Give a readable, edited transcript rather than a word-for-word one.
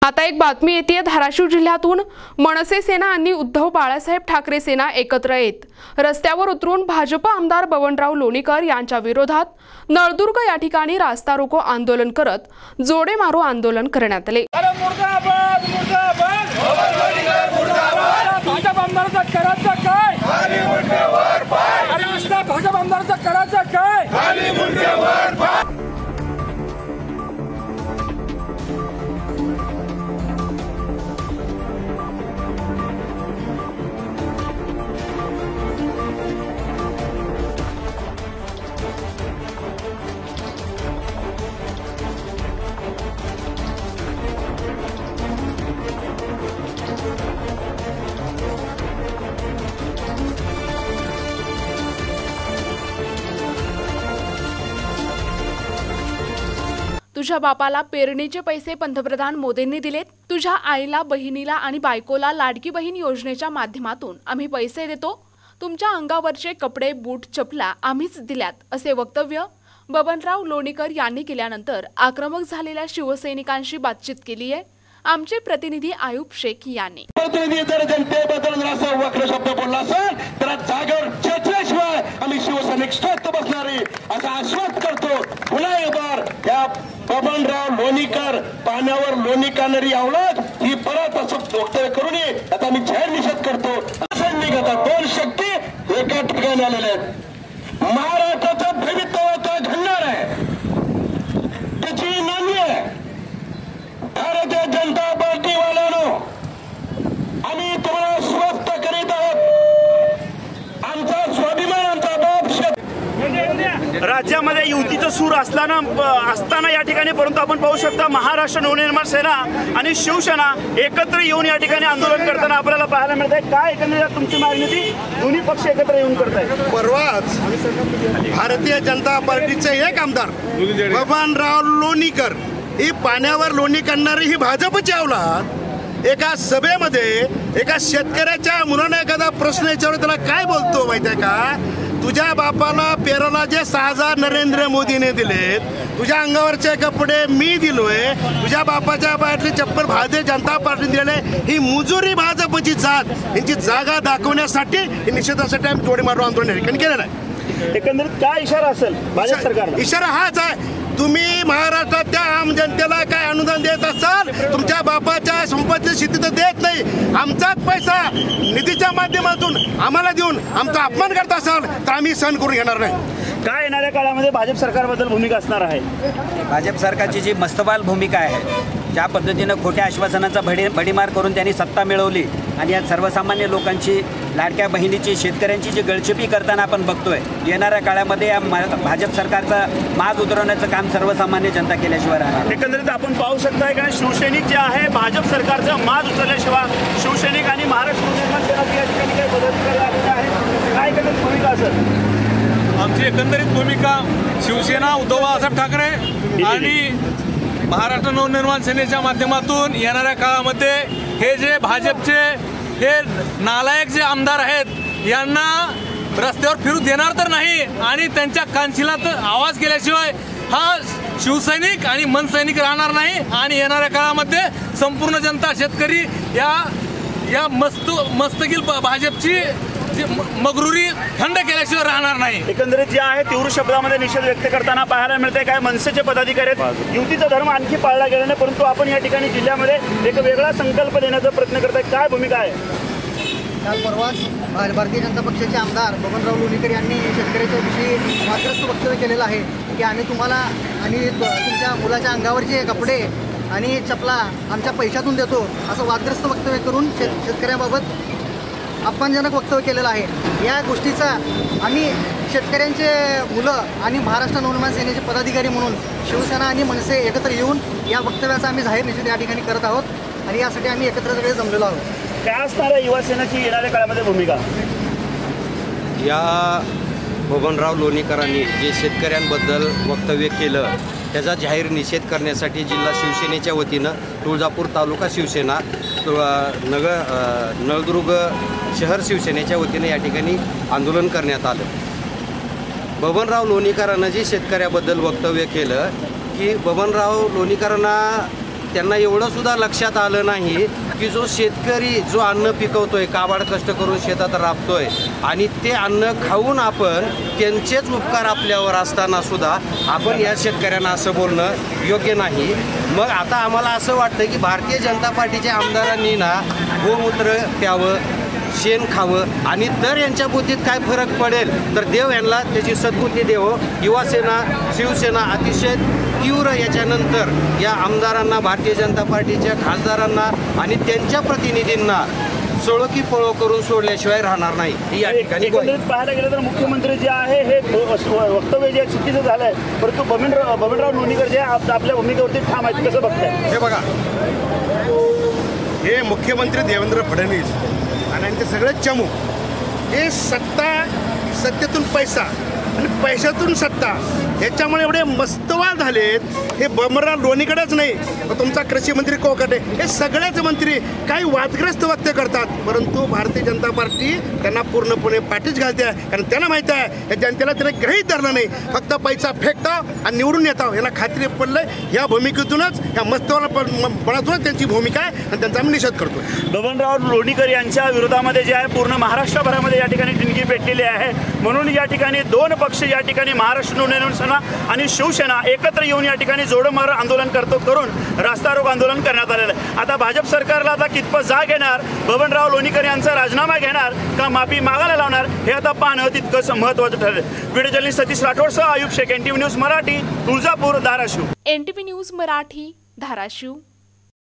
आता एक बातमी येते धाराशिव जिल्ह्यातून। मनसे सेना आणि उद्धव बाळासाहेब ठाकरे सेना एकत्र येत रस्त्यावर उतरून भाजप आमदार बबनराव लोणीकर यांच्या विरोधात नळदुर्ग या ठिकाणी रास्ता रोको आंदोलन करत जोडे मारो आंदोलन करण्यात आले। तुझ्या बापाला पेरणीचे पैसे पंतप्रधान मोदींनी दिलेत। तुझ्या आईला, बहिणीला आणि बायकोला लाडकी बहीण योजनेच्या माध्यमातून आम्ही पैसे देतो। तुमच्या अंगावरचे कपडे, बूट, चपला आम्हीच दिल्यात, असे वक्तव्य बबनराव लोणीकर यांनी केल्यानंतर आक्रमक झालेल्या शिवसैनिकांशी बातचीत केली आहे आमचे प्रतिनिधी आयुब शेख यांनी। प्रतिनिधी जर जनतेबद्दल असं वक्र शब्द बोलला असेल तर जागेवर चेतल्याशिवाय आम्ही शिवसैनिक स्वस्थ बसणारे असा आश्वासन करतो। पुन्हा एकदा या बबनराव लोणीकर पाण्यावर लोणी काढणारी अवलाद ही परत असं वक्तव्य करू नये आता मी जाहीर निषेध करतो। सैनिक आता दोन शक्ती एका ठिकाणी आलेल्या आहेत। महाराष्ट्राचं भवितव्य आता घडणार आहे, त्याची नोंद आहे। भारतीय जनता पार्टी वाल्यानो आम्ही तुम्हाला स्वस्थ करीत आहोत। आमचा स्वाभिमान, आमचा बाप राज्यामध्ये युतीचा सूर असताना या ठिकाणी, परंतु आपण पाहू शकता महाराष्ट्र नवनिर्माण सेना आणि शिवसेना एकत्र येऊन या ठिकाणी आंदोलन करताना आपल्याला पाहायला मिळत आहे। काय एकंदरीत तुमची मागणी होती? दोन्ही पक्ष एकत्र येऊन करतायत। परवाच भारतीय जनता पार्टीचे एक आमदार बबनराव लोणीकर ही पाण्यावर लोणी काढणारी ही भाजपची अवलाद एका सभेमध्ये एका शेतकऱ्याच्या मुलाने एखादा प्रश्न विचारला, त्याला काय बोलतो माहिती आहे का? तुझ्या बापाला पेराला जे 6,000 नरेंद्र मोदीने दिलेत, तुझ्या अंगावरचे कपडे मी दिलोय, तुझ्या बापाच्या पायातली चप्पल भारतीय जनता पार्टीने दिले, ही मुजुरी भाजपची जात यांची जागा दाखवण्यासाठी ही निषेधासाठी आम्ही जोडे मारो आंदोलन केलेलं आहे। एकंदरीत काय इशारा असेल भाजप सरकारला? इशारा हाच आहे, तुम्ही महाराष्ट्रातल्या आम जनतेला काय अनुदान देत असाल, तुमच्या बापाच्या संपत्ती शेती तर देत नाही, आमचाच पैसा निधीच्या माध्यमातून आम्हाला देऊन आमचा अपमान करत असाल तर आम्ही सहन करून घेणार नाही। काय येणाऱ्या काळामध्ये भाजप सरकारबद्दल भूमिका असणार आहे? भाजप सरकारची जी मस्तवाल भूमिका आहे, ज्या पद्धतीनं खोट्या आश्वासनांचा भडीमार करून त्यांनी सत्ता मिळवली आणि या सर्वसामान्य लोकांची, लाडक्या बहिणीची, शेतकऱ्यांची जी गळचेपी करताना आपण बघतोय, येणाऱ्या काळामध्ये या भाजप सरकारचं माज उतरवण्याचं काम सर्वसामान्य जनता केल्याशिवाय राहणार। एकंदरीत आपण पाहू शकताय का शिवसैनिक जे आहे भाजप सरकारचं माज उतरल्याशिवाय शिवसैनिक आणि महाराष्ट्र नवनिर्माण सेना या ठिकाणी काही बदल करायला आहे। काय एकंदरीत भूमिका असेल? आमची एकंदरीत भूमिका शिवसेना, उद्धव बाळासाहेब ठाकरे आणि महाराष्ट्र नवनिर्माण सेनेच्या माध्यमातून येणाऱ्या काळामध्ये हे जे भाजपचे हे नालायक जे आमदार आहेत यांना रस्त्यावर फिरू देणार तर नाही आणि त्यांच्या कानशिलात आवाज केल्याशिवाय हा शिवसैनिक आणि मनसैनिक राहणार नाही आणि येणाऱ्या काळामध्ये संपूर्ण जनता, शेतकरी या मस्तकील भाजपची मगरुरी थंड केल्याशिवाय राहणार नाही। एकंदरीत जे आहे तीव्र शब्दामध्ये निषेध व्यक्त करताना पाहायला मिळते। काय मनसेचे पदाधिकारी आहेत, युतीचा धर्म आणखी पाळला गेला नाही, परंतु आपण या ठिकाणी जिल्ह्यामध्ये एक वेगळा संकल्प देण्याचा प्रयत्न करताय, काय भूमिका आहे? काल परवाच भारतीय जनता पक्षाचे आमदार बबनराव लोणीकर यांनी शेतकऱ्याच्या विषयी वादग्रस्त वक्तव्य केलेलं आहे की आम्ही तुम्हाला आणि तुमच्या मुलाच्या अंगावरचे कपडे आणि चपला आमच्या पैशातून देतो, असं वादग्रस्त वक्तव्य करून शेतकऱ्याबाबत अपमानजनक वक्तव्य केलेलं आहे। या गोष्टीचा आम्ही शेतकऱ्यांचे मुलं आणि महाराष्ट्र नवनिर्माण सेनेचे पदाधिकारी म्हणून शिवसेना आणि मनसे एकत्र येऊन या वक्तव्याचा आम्ही जाहीर निषेध या ठिकाणी करत आहोत आणि यासाठी आम्ही एकत्र सगळे जमलेलो आहोत। काय असणार आहे युवा सेनेची येणाऱ्या काळामध्ये भूमिका? या बबनराव लोणीकरांनी जे शेतकऱ्यांबद्दल वक्तव्य केलं त्याचा जाहीर निषेध करण्यासाठी जिल्हा शिवसेनेच्या वतीनं तुळजापूर तालुका शिवसेना, नळदुर्ग शहर शिवसेनेच्या वतीने या ठिकाणी आंदोलन करण्यात आलं। बबनराव लोणीकरांना जे शेतकऱ्याबद्दल वक्तव्य केलं की बबनराव लोणीकरांना त्यांना एवढं सुद्धा लक्षात आलं नाही की जो शेतकरी जो अन्न पिकवतोय, काबाड कष्ट करून शेतात राबतोय आणि ते अन्न खाऊन आपण त्यांचेच उपकार आपल्यावर असताना सुद्धा आपण या शेतकऱ्यांना असं बोलणं योग्य नाही. मग आता आम्हाला असं वाटतं की भारतीय जनता पार्टीच्या आमदारांनी ना गोमूत्र प्यावं, शेण खावं आणि तर यांच्या बुद्धीत काय फरक पडेल तर देव यांना त्याची सद्बुद्धी देवो. युवासेना, शिवसेना अतिशय तीव्र याच्यानंतर या आमदारांना, भारतीय जनता पार्टीच्या खासदारांना आणि त्यांच्या प्रतिनिधींना सोळकी पळो करून सोडल्याशिवाय राहणार नाही ही या ठिकाणी पाहायला गेलं तर मुख्यमंत्री जे आहे हे वक्तव्य जे चुकीचं झालं आहे, परंतु बबनराव लोणीकर जे आपल्या भूमिकेवरती ठाम आहेत, कसं बघताय? हे बघा, हे मुख्यमंत्री देवेंद्र फडणवीस आणि यांचे सगळे चमू हे सत्तेतून पैसा आणि पैशातून सत्ता ह्याच्यामुळे एवढे मस्तवाल झालेत. हे बबनराव लोणीकरच नाही, तुमचा कृषी मंत्री कोकाटे, हे सगळेच मंत्री काही वादग्रस्त वक्तव्य करतात, परंतु भारतीय जनता पार्टी त्यांना पूर्णपणे पाठीच घालते आहे. कारण त्यांना माहिती आहे या जनतेला त्याने गृहीत धरलं नाही, फक्त पैसा फेकताव आणि निवडून येताव. यांना खात्री पडलंय या भूमिकेतूनच, या मस्तवालापणातूनच त्यांची भूमिका आहे आणि त्यांचा आम्ही निषेध करतो. बबनराव लोणीकर यांच्या विरोधामध्ये जे आहे पूर्ण महाराष्ट्रभरामध्ये या ठिकाणी ठिणगी पेटलेली आहे. म्हणून या ठिकाणी दोन पक्ष या ठिकाणी महाराष्ट्र नवनिर्माण सेना आणि शिवसेना एकत्र येऊन या ठिकाणी जोडमार आंदोलन करून रास्ता रोको आंदोलन करण्यात आलेलं आहे. आता भाजप सरकारला आता कितपत जाग येणार, बबनराव लोणीकर यांचा राजीनामा घेणार का माफी मागायला लावणार, हे आता पाहणं तितकंच महत्त्वाचं ठरेल. व्हिडिओ जर्नलिस्ट सतीश राठोडसह Ayub Shaikh, NTV news Marathi, Tuljapur, Dharashiv. NTV news Marathi, Dharashiv.